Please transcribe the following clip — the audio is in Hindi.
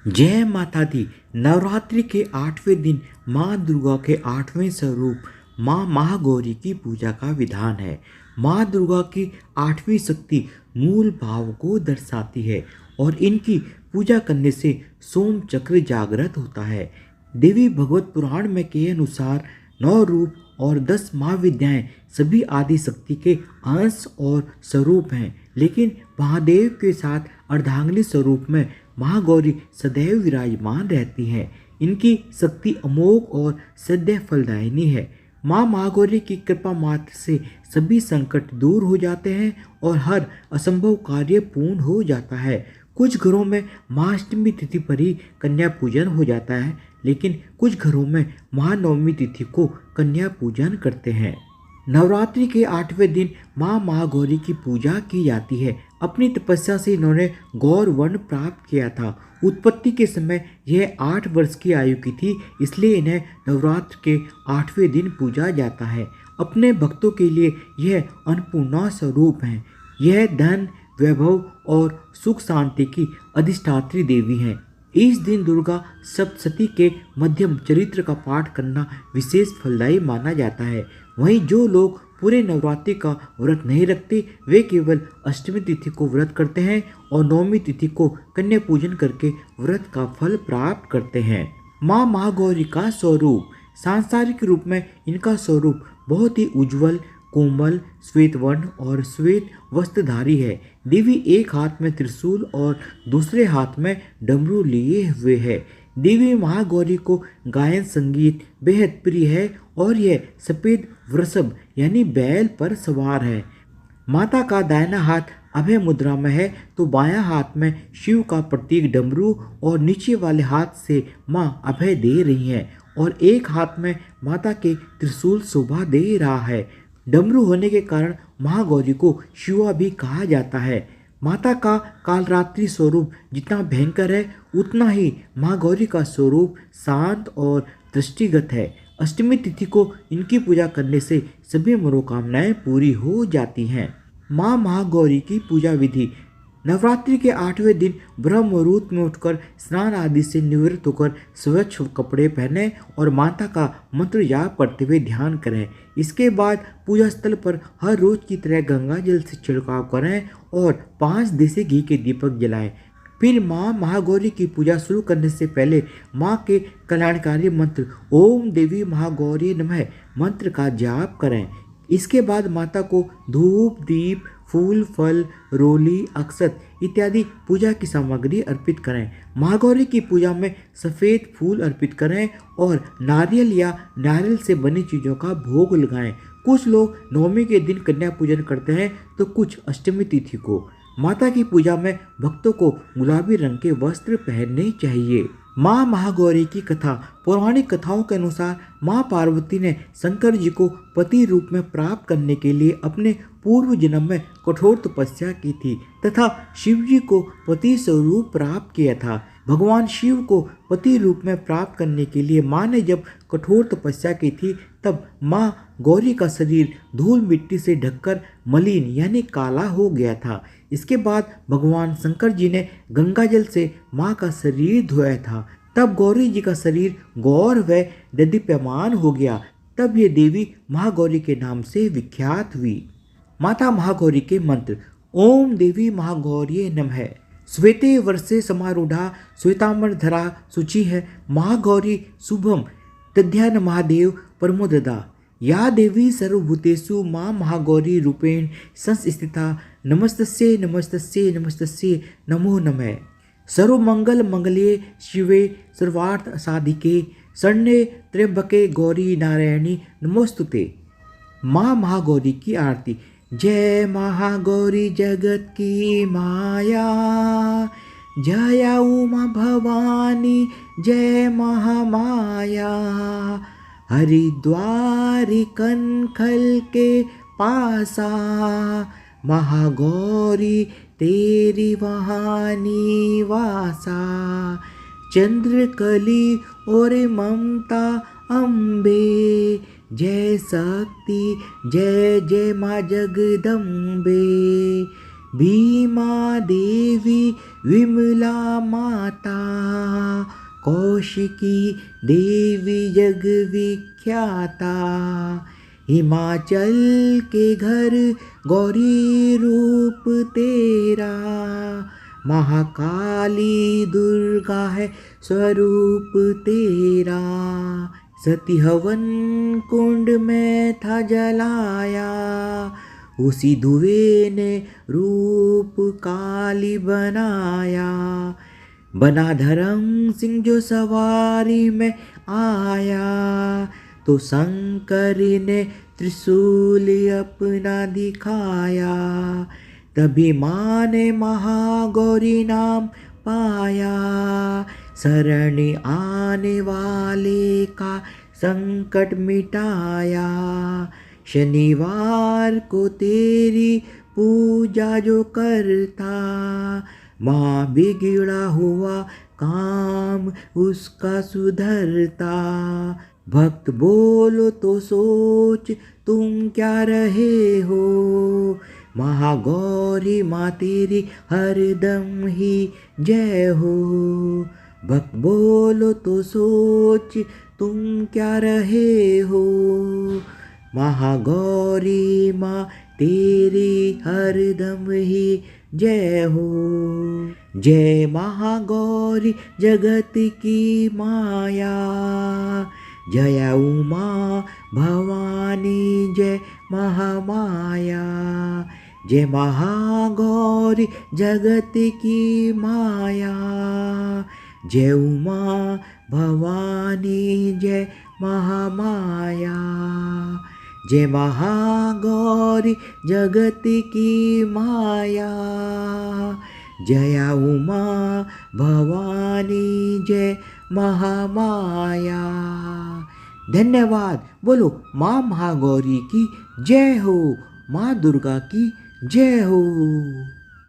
जय माता दी। नवरात्रि के 8वें दिन माँ दुर्गा के 8वें स्वरूप माँ महागौरी की पूजा का विधान है। माँ दुर्गा की 8वीं शक्ति मूल भाव को दर्शाती है और इनकी पूजा करने से सोम चक्र जागृत होता है। देवी भगवत पुराण में के अनुसार 9 रूप और 10 महाविद्याएं सभी आदि शक्ति के अंश और स्वरूप हैं, लेकिन महादेव के साथ अर्धांगिनी स्वरूप में महागौरी सदैव विराजमान रहती हैं। इनकी शक्ति अमोघ और सदैव फलदायिनी है। माँ महागौरी की कृपा मात्र से सभी संकट दूर हो जाते हैं और हर असंभव कार्य पूर्ण हो जाता है। कुछ घरों में महाअष्टमी तिथि पर ही कन्या पूजन हो जाता है, लेकिन कुछ घरों में महानवमी तिथि को कन्या पूजन करते हैं। नवरात्रि के 8वें दिन माँ महागौरी की पूजा की जाती है। अपनी तपस्या से इन्होंने गौर वर्ण प्राप्त किया था। उत्पत्ति के समय यह 8 वर्ष की आयु की थी, इसलिए इन्हें नवरात्र के 8वें दिन पूजा जाता है। अपने भक्तों के लिए यह अन्नपूर्णा स्वरूप है। यह धन, वैभव और सुख शांति की अधिष्ठात्री देवी हैं। इस दिन दुर्गा सप्तशती के मध्यम चरित्र का पाठ करना विशेष फलदायी माना जाता है। वहीं जो लोग पूरे नवरात्रि का व्रत नहीं रखते, वे केवल अष्टमी तिथि को व्रत करते हैं और नवमी तिथि को कन्या पूजन करके व्रत का फल प्राप्त करते हैं। माँ महागौरी का स्वरूप। सांसारिक रूप में इनका स्वरूप बहुत ही उज्जवल, कोमल, श्वेत वर्ण और श्वेत वस्त्रधारी है। देवी एक हाथ में त्रिशूल और दूसरे हाथ में डमरू लिए हुए है। देवी महागौरी को गायन संगीत बेहद प्रिय है और यह सफेद वृषभ यानी बैल पर सवार है। माता का दाहिना हाथ अभय मुद्रा में है तो बायां हाथ में शिव का प्रतीक डमरू और नीचे वाले हाथ से मां अभय दे रही हैं और एक हाथ में माता के त्रिशूल शोभा दे रहा है। डमरू होने के कारण महागौरी को शिवा भी कहा जाता है। माता का कालरात्रि स्वरूप जितना भयंकर है, उतना ही महागौरी का स्वरूप शांत और दृष्टिगत है। अष्टमी तिथि को इनकी पूजा करने से सभी मनोकामनाएं पूरी हो जाती हैं। माँ महागौरी की पूजा विधि। नवरात्रि के 8वें दिन ब्रह्म मुहूर्त में उठकर स्नान आदि से निवृत्त होकर स्वच्छ कपड़े पहने और माता का मंत्र जाप करते हुए ध्यान करें। इसके बाद पूजा स्थल पर हर रोज की तरह गंगा जल से छिड़काव करें और 5 देसी घी के दीपक जलाएं। फिर माँ महागौरी की पूजा शुरू करने से पहले माँ के कल्याणकारी मंत्र ओम देवी महागौरी नमः मंत्र का जाप करें। इसके बाद माता को धूप, दीप, फूल, फल, रोली, अक्षत इत्यादि पूजा की सामग्री अर्पित करें। महागौरी की पूजा में सफ़ेद फूल अर्पित करें और नारियल या नारियल से बनी चीज़ों का भोग लगाएं। कुछ लोग नवमी के दिन कन्या पूजन करते हैं तो कुछ अष्टमी तिथि को। माता की पूजा में भक्तों को गुलाबी रंग के वस्त्र पहनने चाहिए। माँ महागौरी की कथा। पौराणिक कथाओं के अनुसार माँ पार्वती ने शंकर जी को पति रूप में प्राप्त करने के लिए अपने पूर्व जन्म में कठोर तपस्या की थी तथा शिव जी को पति स्वरूप प्राप्त किया था। भगवान शिव को पति रूप में प्राप्त करने के लिए माँ ने जब कठोर तपस्या की थी, तब माँ गौरी का शरीर धूल मिट्टी से ढककर मलिन यानी काला हो गया था। इसके बाद भगवान शंकर जी ने गंगा जल से माँ का शरीर धोया था। तब गौरी जी का शरीर गौर व ददीप्यमान हो गया। तब ये देवी महागौरी के नाम से विख्यात हुई। माता महागौरी के मंत्र। ओम देवी महागौरी नमः। श्वेते वर्षे समारूढ़ा श्वेतांबरधरा शुचि है महागौरी शुभम दध्यान महादेव परमोददा। या देवी सर्वभूतेषु माँ महागौरी रूपेण संस्थिता नमस्तस्यै नमस्तस्यै नमस्तस्यै नमो नमः। सर्वमंगल मंगले शिवे सर्वार्थ साधिके शरण्ये त्र्यंबके गौरी नारायणी नमोस्तुते। माँ महागौरी की आरती। जय महागौरी जगत की माया, जय उमा भवानी जय महामाया। हरिद्वारी कनखल के पासा, महागौरी तेरी वहाँ निवासा। चंद्रकली और ममता अम्बे, जय शक्ति जय जय माँ जगदम्बे। भीमा देवी विमला माता, कौशिकी देवी जग विख्याता, हिमाचल के घर गौरी रूप तेरा, महाकाली दुर्गा है स्वरूप तेरा। सती हवन कुंड में था जलाया, उसी धुएं ने रूप काली बनाया। बना धर्म सिंह जो सवारी में आया, तो शंकर ने त्रिशूल अपना दिखाया। तभी माँ ने महागौरी नाम पाया, शरण आने वाले का संकट मिटाया। शनिवार को तेरी पूजा जो करता, माँ बिगड़ा हुआ काम उसका सुधरता। भक्त बोलो तो सोच तुम क्या रहे हो, महागौरी माँ तेरी हरदम ही जय हो। भक्त बोलो तो सोच तुम क्या रहे हो, महागौरी माँ तेरी हरदम ही जय हो। जय महागौरी जगत की माया, जय उमा भवानी जय महामाया। जय महागौरी जगत की माया, जय उमा भवानी जय महामाया। जय महागौरी जगत की माया, जय उमा भवानी जय महामाया। धन्यवाद। बोलो माँ महागौरी की जय हो, माँ दुर्गा की जय हो।